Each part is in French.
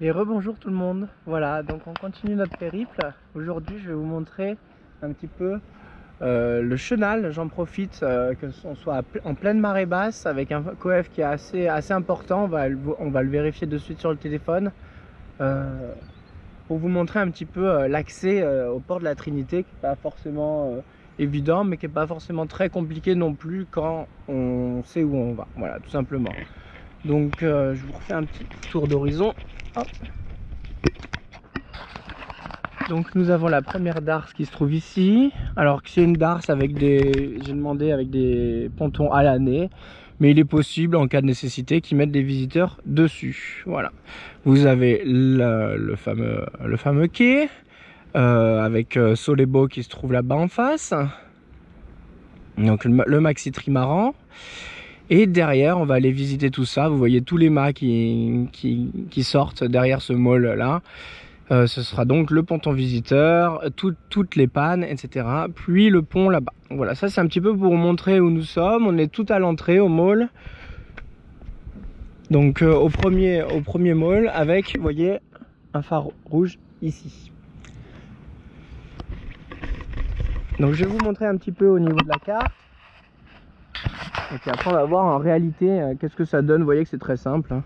Et rebonjour tout le monde. Voilà, donc on continue notre périple. Aujourd'hui, je vais vous montrer un petit peu le chenal. J'en profite que on soit en pleine marée basse avec un coef qui est assez important. On va le vérifier de suite sur le téléphone pour vous montrer un petit peu l'accès au port de la Trinité, qui n'est pas forcément évident, mais qui n'est pas forcément très compliqué non plus quand on sait où on va. Voilà, tout simplement. Donc je vous refais un petit tour d'horizon. Donc nous avons la première darse qui se trouve ici. Alors que c'est une darse avec j'ai demandé avec des pontons à l'année, mais il est possible en cas de nécessité qu'ils mettent des visiteurs dessus. Voilà. Vous avez le fameux quai avec Solébo qui se trouve là-bas en face. Donc le maxi trimaran. Et derrière, on va aller visiter tout ça. Vous voyez tous les mâts qui sortent derrière ce mall là. Ce sera donc le ponton visiteur, toutes les pannes, etc. Puis le pont là-bas. Voilà, ça c'est un petit peu pour vous montrer où nous sommes. On est tout à l'entrée au mall. Donc au premier mall avec, vous voyez, un phare rouge ici. Donc je vais vous montrer un petit peu au niveau de la carte. Et puis après on va voir en réalité qu'est-ce que ça donne. Vous voyez que c'est très simple.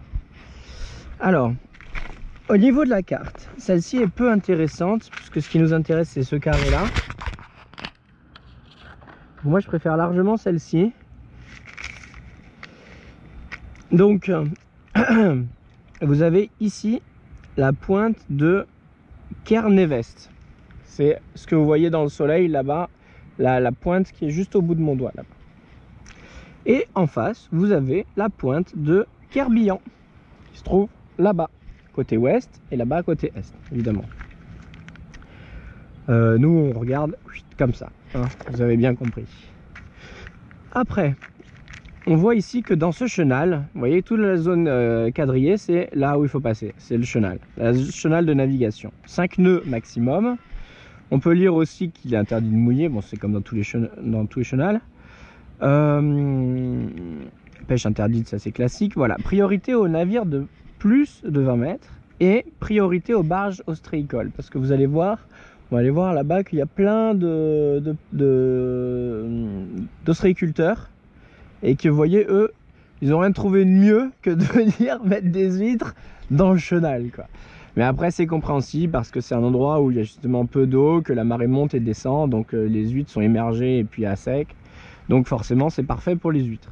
Alors, au niveau de la carte, celle-ci est peu intéressante, puisque ce qui nous intéresse c'est ce carré là. Moi je préfère largement celle-ci. Donc vous avez ici la pointe de Kernevest. C'est ce que vous voyez dans le soleil là-bas, la pointe qui est juste au bout de mon doigt là-bas. Et en face vous avez la pointe de Kerbian qui se trouve là-bas côté ouest et là-bas côté est évidemment. Nous on regarde comme ça, hein, vous avez bien compris. Après on voit ici que dans ce chenal, vous voyez toute la zone quadrillée, c'est là où il faut passer, c'est le chenal de navigation, 5 nœuds maximum. On peut lire aussi qu'il est interdit de mouiller, bon c'est comme dans tous les chenals. Pêche interdite, ça c'est classique. Voilà, priorité aux navires de plus de 20 mètres et priorité aux barges ostréicoles, parce que vous allez voir, on va aller voir là-bas qu'il y a plein d'ostréiculteurs et que vous voyez, eux, ils n'ont rien trouvé de mieux que de venir mettre des huîtres dans le chenal, quoi. Mais après c'est compréhensible parce que c'est un endroit où il y a justement peu d'eau, que la marée monte et descend, donc les huîtres sont émergées et puis à sec. Donc forcément c'est parfait pour les huîtres.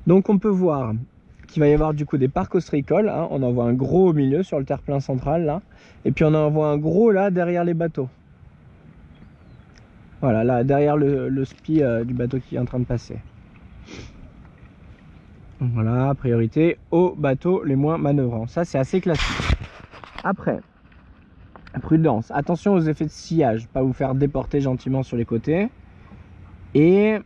Donc on peut voir qu'il va y avoir du coup des parcs ostréicoles, hein. On en voit un gros au milieu sur le terre-plein central là. Et puis on en voit un gros là derrière les bateaux. Voilà, là derrière le spi du bateau qui est en train de passer. Voilà, priorité aux bateaux les moins manœuvrants. Ça c'est assez classique. Après, prudence, attention aux effets de sillage, pas vous faire déporter gentiment sur les côtés. Et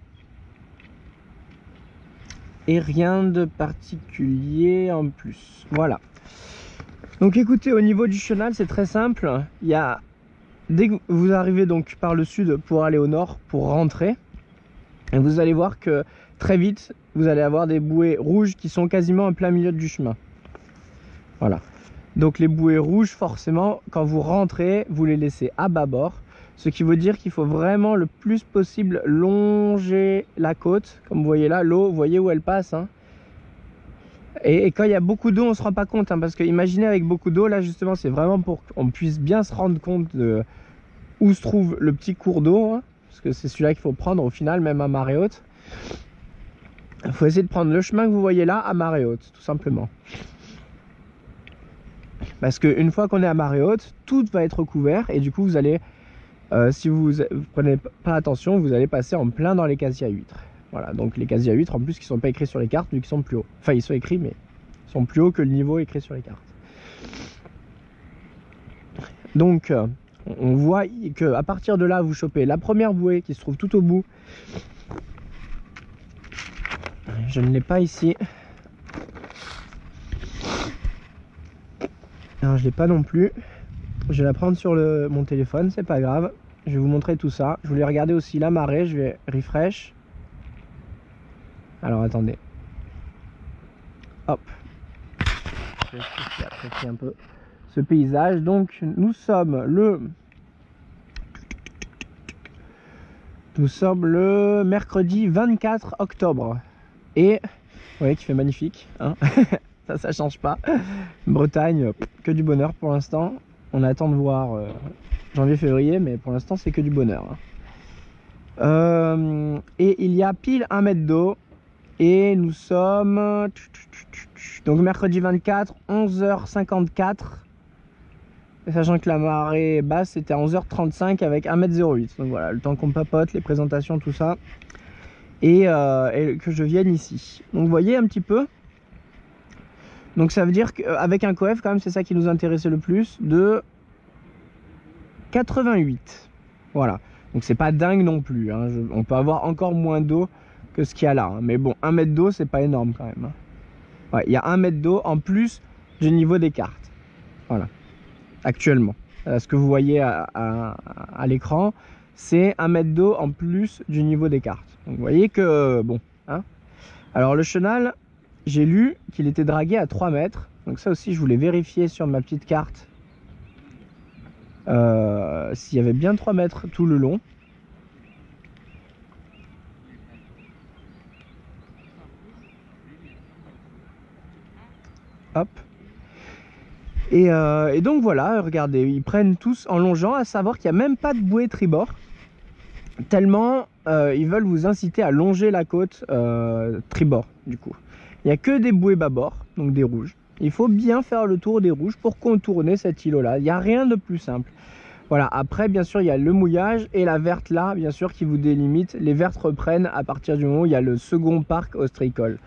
rien de particulier en plus. Voilà. Donc écoutez, au niveau du chenal, c'est très simple. Il y a, dès que vous arrivez donc par le sud pour aller au nord, pour rentrer, et vous allez voir que très vite, vous allez avoir des bouées rouges qui sont quasiment en plein milieu du chemin. Voilà. Donc les bouées rouges, forcément, quand vous rentrez, vous les laissez à bâbord. Ce qui veut dire qu'il faut vraiment le plus possible longer la côte. Comme vous voyez là, l'eau, vous voyez où elle passe, hein. Et quand il y a beaucoup d'eau, on ne se rend pas compte, hein, parce que imaginez avec beaucoup d'eau, là justement, c'est vraiment pour qu'on puisse bien se rendre compte de où se trouve le petit cours d'eau, hein, parce que c'est celui-là qu'il faut prendre au final, même à marée haute. Il faut essayer de prendre le chemin que vous voyez là à marée haute, tout simplement. Parce qu'une fois qu'on est à marée haute, tout va être couvert et du coup vous allez... si vous prenez pas attention, vous allez passer en plein dans les casiers à huîtres. Voilà, donc les casiers à huîtres en plus qui sont pas écrits sur les cartes, vu qu'ils sont plus hauts. Enfin, ils sont écrits, mais ils sont plus hauts que le niveau écrit sur les cartes. Donc, on voit que à partir de là, vous chopez la première bouée qui se trouve tout au bout. Je ne l'ai pas ici. Alors, je l'ai pas non plus. Je vais la prendre sur mon téléphone, c'est pas grave. Je vais vous montrer tout ça. Je voulais regarder aussi la marée, je vais refresh. Alors attendez. Hop. je vais apprécier un peu ce paysage. Donc nous sommes le mercredi 24 octobre. Et vous voyez qu'il fait magnifique, hein. ça change pas. Bretagne, que du bonheur pour l'instant. On attend de voir janvier-février, mais pour l'instant c'est que du bonheur, hein. Et il y a pile 1 mètre d'eau. Et nous sommes donc mercredi 24, 11h54. Et sachant que la marée basse c'était à 11h35 avec 1m08. Donc voilà, le temps qu'on papote, les présentations, tout ça. Et que je vienne ici. Donc vous voyez un petit peu. Donc ça veut dire qu'avec un coef, quand même, c'est ça qui nous intéressait le plus, de 88. Voilà. Donc c'est pas dingue non plus, hein. On peut avoir encore moins d'eau que ce qu'il y a là, hein. Mais bon, 1 mètre d'eau, c'est pas énorme quand même, hein. Ouais, il y a 1 mètre d'eau en plus du niveau des cartes. Voilà. Actuellement. Ce que vous voyez à l'écran, c'est 1 mètre d'eau en plus du niveau des cartes. Donc vous voyez que, bon, hein. Alors le chenal, j'ai lu qu'il était dragué à 3 mètres. Donc ça aussi, je voulais vérifier sur ma petite carte s'il y avait bien 3 mètres tout le long. Hop. Et donc voilà, regardez, ils prennent tous en longeant, à savoir qu'il n'y a même pas de bouée tribord. Tellement ils veulent vous inciter à longer la côte tribord du coup. Il n'y a que des bouées bâbord, donc des rouges. Il faut bien faire le tour des rouges pour contourner cet îlot-là. Il n'y a rien de plus simple. Voilà, après bien sûr il y a le mouillage et la verte là, bien sûr, qui vous délimite. Les vertes reprennent à partir du moment où il y a le second parc ostréicole.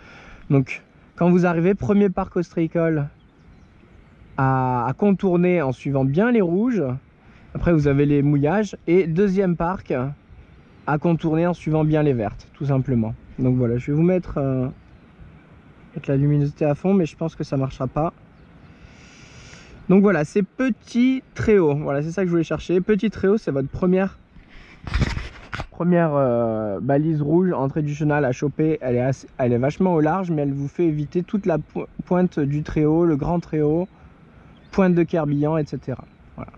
Donc quand vous arrivez, premier parc ostréicole à contourner en suivant bien les rouges. Après vous avez les mouillages et deuxième parc à contourner en suivant bien les vertes, tout simplement. Donc voilà, je vais vous mettre la luminosité à fond, mais je pense que ça marchera pas. Donc voilà, c'est petit Tréau. Voilà, c'est ça que je voulais chercher. Petit Tréau, c'est votre première balise rouge, entrée du chenal à choper. Elle est vachement au large, mais elle vous fait éviter toute la pointe du Tréau, le grand Tréau, pointe de Querbillan, etc. Voilà.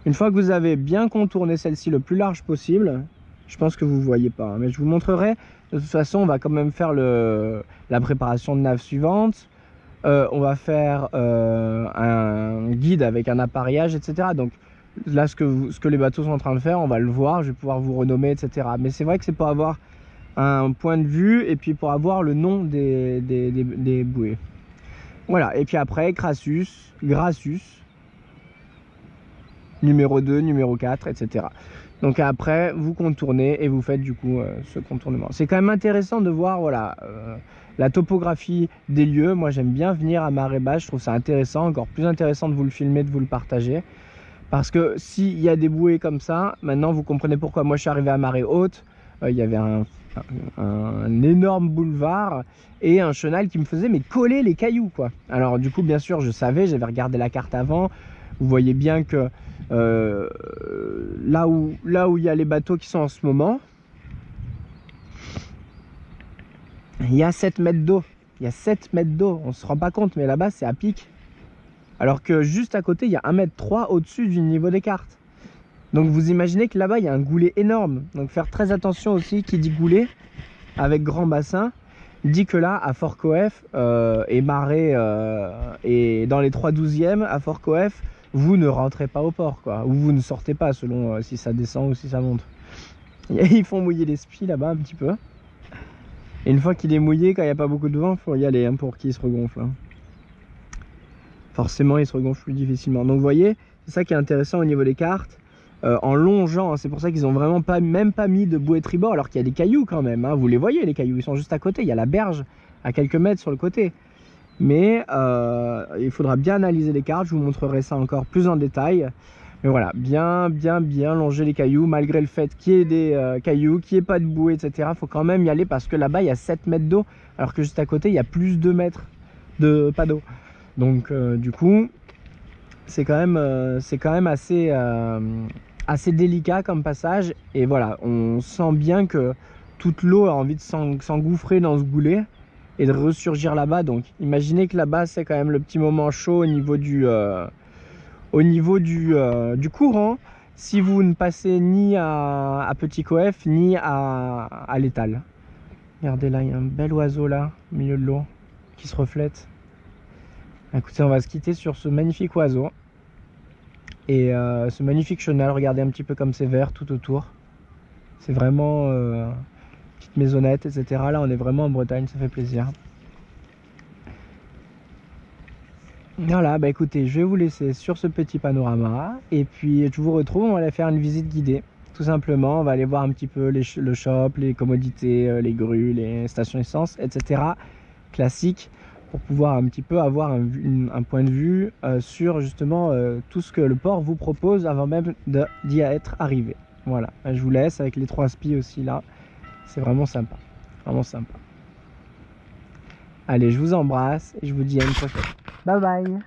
Une fois que vous avez bien contourné celle-ci le plus large possible, je pense que vous ne voyez pas, hein, mais je vous montrerai. De toute façon, on va quand même faire la préparation de nave suivante. On va faire un guide avec un appareillage, etc. Donc là, ce que les bateaux sont en train de faire, on va le voir. Je vais pouvoir vous renommer, etc. Mais c'est vrai que c'est pour avoir un point de vue et puis pour avoir le nom des bouées. Voilà, et puis après, Crassus, Grassus, numéro 2, numéro 4, etc. Donc après, vous contournez et vous faites du coup ce contournement. C'est quand même intéressant de voir, voilà, la topographie des lieux. Moi, j'aime bien venir à marée basse, je trouve ça intéressant, encore plus intéressant de vous le filmer, de vous le partager. Parce que s'il y a des bouées comme ça, maintenant vous comprenez pourquoi moi je suis arrivé à marée haute. Il y avait un énorme boulevard et un chenal qui me faisait coller les cailloux, quoi. Alors du coup, bien sûr, je savais, j'avais regardé la carte avant. Vous voyez bien que là où il y a les bateaux qui sont en ce moment, il y a 7 mètres d'eau. Il y a 7 mètres d'eau, on se rend pas compte, mais là-bas c'est à pic. Alors que juste à côté, il y a 1,3 m au-dessus du niveau des cartes. Donc vous imaginez que là-bas, il y a un goulet énorme. Donc faire très attention aussi, qui dit goulet, avec grand bassin, dit que là, à Fort Coef et marée, et dans les 3/12e, à Fort Coef, vous ne rentrez pas au port, quoi. Ou vous ne sortez pas, selon si ça descend ou si ça monte. Ils font mouiller les spies là-bas un petit peu. Et une fois qu'il est mouillé, quand il n'y a pas beaucoup de vent, il faut y aller, hein, pour qu'il se regonfle, hein. Forcément, il se regonfle plus difficilement. Donc vous voyez, c'est ça qui est intéressant au niveau des cartes. En longeant, hein, c'est pour ça qu'ils ont vraiment même pas mis de bouée tribord, alors qu'il y a des cailloux quand même, hein. Vous les voyez, les cailloux, ils sont juste à côté. Il y a la berge à quelques mètres sur le côté. Mais il faudra bien analyser les cartes, je vous montrerai ça encore plus en détail. Mais voilà, bien longer les cailloux, malgré le fait qu'il y ait des cailloux, qu'il n'y ait pas de bouée, etc. Il faut quand même y aller parce que là-bas, il y a 7 mètres d'eau, alors que juste à côté, il y a plus de 2 mètres de pas d'eau. Donc du coup, c'est quand même assez délicat comme passage. Et voilà, on sent bien que toute l'eau a envie de s'engouffrer dans ce goulet. et de ressurgir là-bas. Donc imaginez que là-bas c'est quand même le petit moment chaud au niveau du courant, si vous ne passez ni à Petit Coef ni à l'étal. Regardez là, il y a un bel oiseau là au milieu de l'eau qui se reflète. Écoutez, on va se quitter sur ce magnifique oiseau et ce magnifique chenal. Regardez un petit peu comme c'est vert tout autour. C'est vraiment petite maisonnette, etc. Là, on est vraiment en Bretagne, ça fait plaisir. Voilà, bah écoutez, je vais vous laisser sur ce petit panorama et puis je vous retrouve, on va aller faire une visite guidée. Tout simplement, on va aller voir un petit peu le shop, les commodités, les grues, les stations essence, etc. Classique, pour pouvoir un petit peu avoir un point de vue sur justement tout ce que le port vous propose avant même d'y être arrivé. Voilà, je vous laisse avec les 3 spies aussi là, c'est vraiment sympa, vraiment sympa. Allez, je vous embrasse et je vous dis à une prochaine. Bye bye.